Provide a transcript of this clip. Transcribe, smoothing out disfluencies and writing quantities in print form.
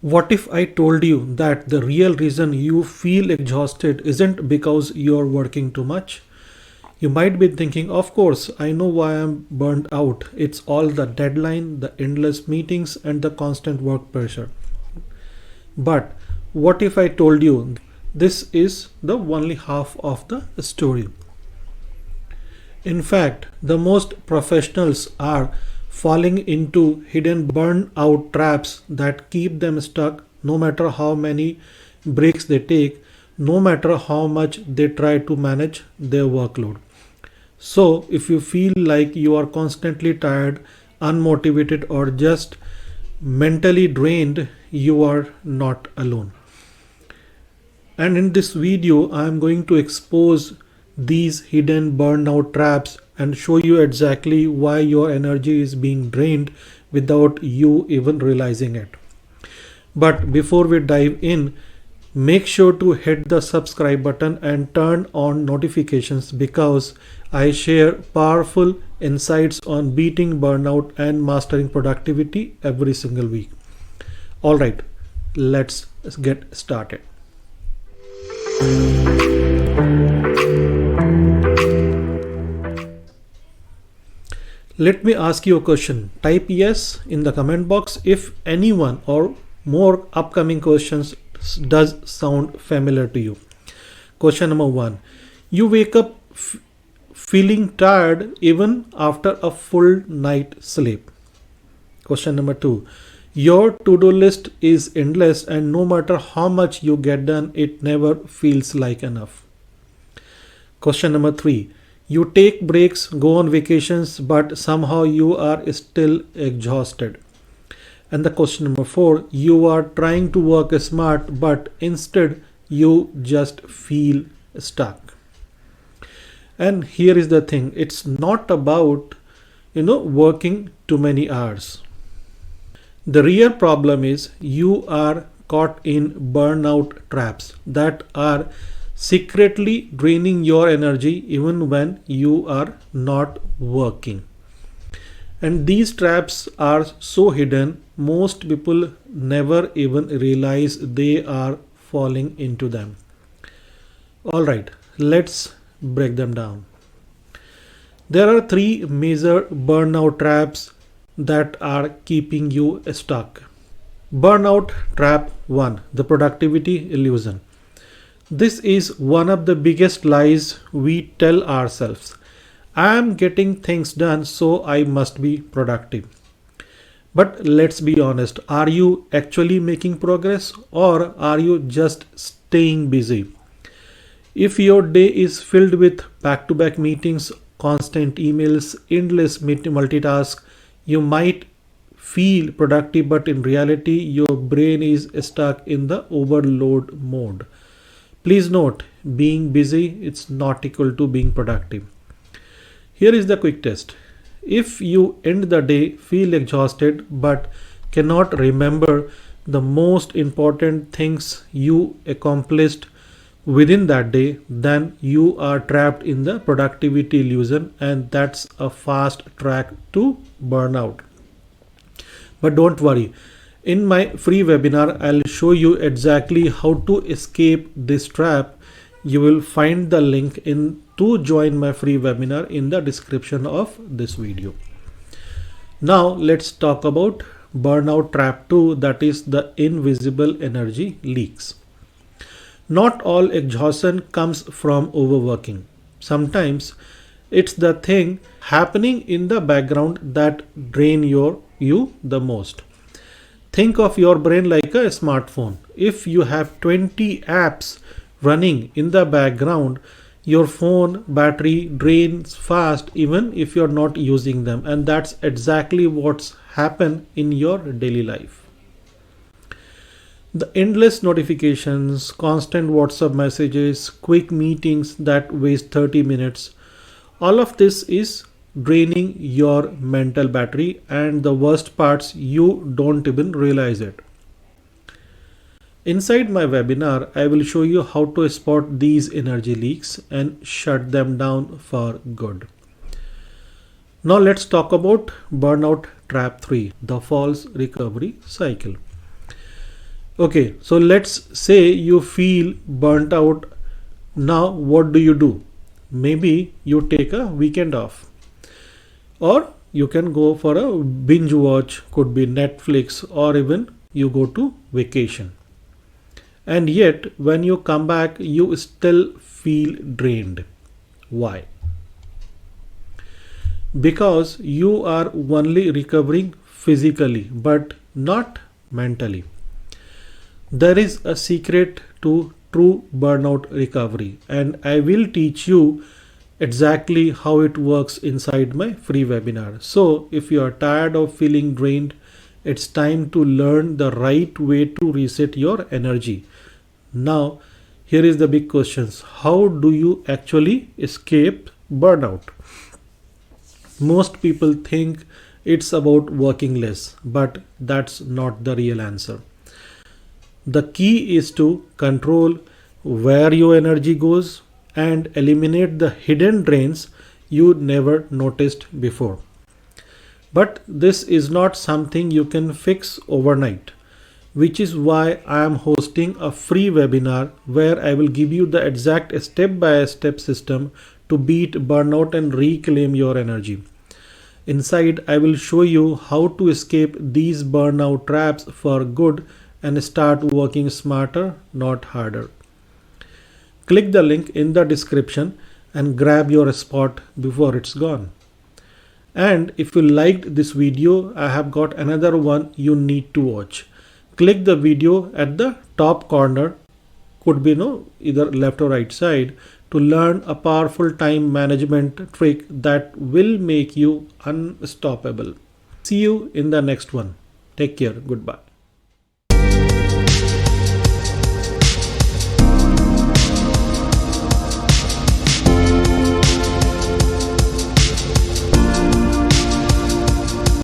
What if I told you that the real reason you feel exhausted isn't because you're working too much? You might be thinking, of course, I know why I'm burnt out. It's all the deadline, the endless meetings, and the constant work pressure. But what if I told you this is the only half of the story? In fact, the most professionals are falling into hidden burnout traps that keep them stuck no matter how many breaks they take, no matter how much they try to manage their workload. So, if you feel like you are constantly tired, unmotivated, or just mentally drained, you are not alone. And in this video, I am going to expose these hidden burnout traps and show you exactly why your energy is being drained without you even realizing it. But before we dive in, make sure to hit the subscribe button and turn on notifications because I share powerful insights on beating burnout and mastering productivity every single week. Alright, let's get started. Let me ask you a question. Type yes in the comment box if anyone or more upcoming questions does sound familiar to you. Question number 1. You wake up feeling tired even after a full night sleep. Question number 2. Your to-do list is endless and no matter how much you get done, it never feels like enough. Question number 3. You take breaks, go on vacations, but somehow you are still exhausted. And the question number 4. You are trying to work smart, but instead you just feel stuck. And here is the thing. It's not about, working too many hours. The real problem is you are caught in burnout traps that are secretly draining your energy even when you are not working. And these traps are so hidden, most people never even realize they are falling into them. Alright, let's break them down. There are three major burnout traps that are keeping you stuck. Burnout trap 1. The productivity illusion. This is one of the biggest lies we tell ourselves. I am getting things done, so I must be productive. But let's be honest, are you actually making progress or are you just staying busy? If your day is filled with back-to-back meetings, constant emails, endless multitask, you might feel productive, but in reality, your brain is stuck in the overload mode. Please note, being busy is not equal to being productive. Here is the quick test. If you end the day, feel exhausted, but cannot remember the most important things you accomplished within that day, then you are trapped in the productivity illusion, and that's a fast track to burnout. But don't worry, in my free webinar, I'll show you exactly how to escape this trap. You will find the link to join my free webinar in the description of this video. Now let's talk about burnout trap 2, that is the invisible energy leaks. Not all exhaustion comes from overworking. Sometimes it's the thing happening in the background that drain you the most. Think of your brain like a smartphone. If you have 20 apps running in the background, your phone battery drains fast even if you're not using them, and that's exactly what's happened in your daily life. The endless notifications, constant WhatsApp messages, quick meetings that waste 30 minutes, all of this is draining your mental battery, and the worst parts, you don't even realize it. Inside my webinar, I will show you how to spot these energy leaks and shut them down for good. Now let's talk about burnout trap 3, the false recovery cycle. Okay, so let's say you feel burnt out. Now, what do? Maybe you take a weekend off, or you can go for a binge watch, could be Netflix, or even you go to vacation. And yet, when you come back, you still feel drained. Why? Because you are only recovering physically but not mentally. There is a secret to true burnout recovery, and I will teach you exactly how it works inside my free webinar. So, if you are tired of feeling drained, it's time to learn the right way to reset your energy. Now, here is the big questions. How do you actually escape burnout? Most people think it's about working less, but that's not the real answer. The key is to control where your energy goes and eliminate the hidden drains you never noticed before. But this is not something you can fix overnight, which is why I am hosting a free webinar where I will give you the exact step by step system to beat burnout and reclaim your energy. Inside, I will show you how to escape these burnout traps for good and start working smarter, not harder. Click the link in the description and grab your spot before it's gone. And if you liked this video, I have got another one you need to watch. Click the video at the top corner, could be either left or right side, to learn a powerful time management trick that will make you unstoppable. See you in the next one. Take care. Goodbye.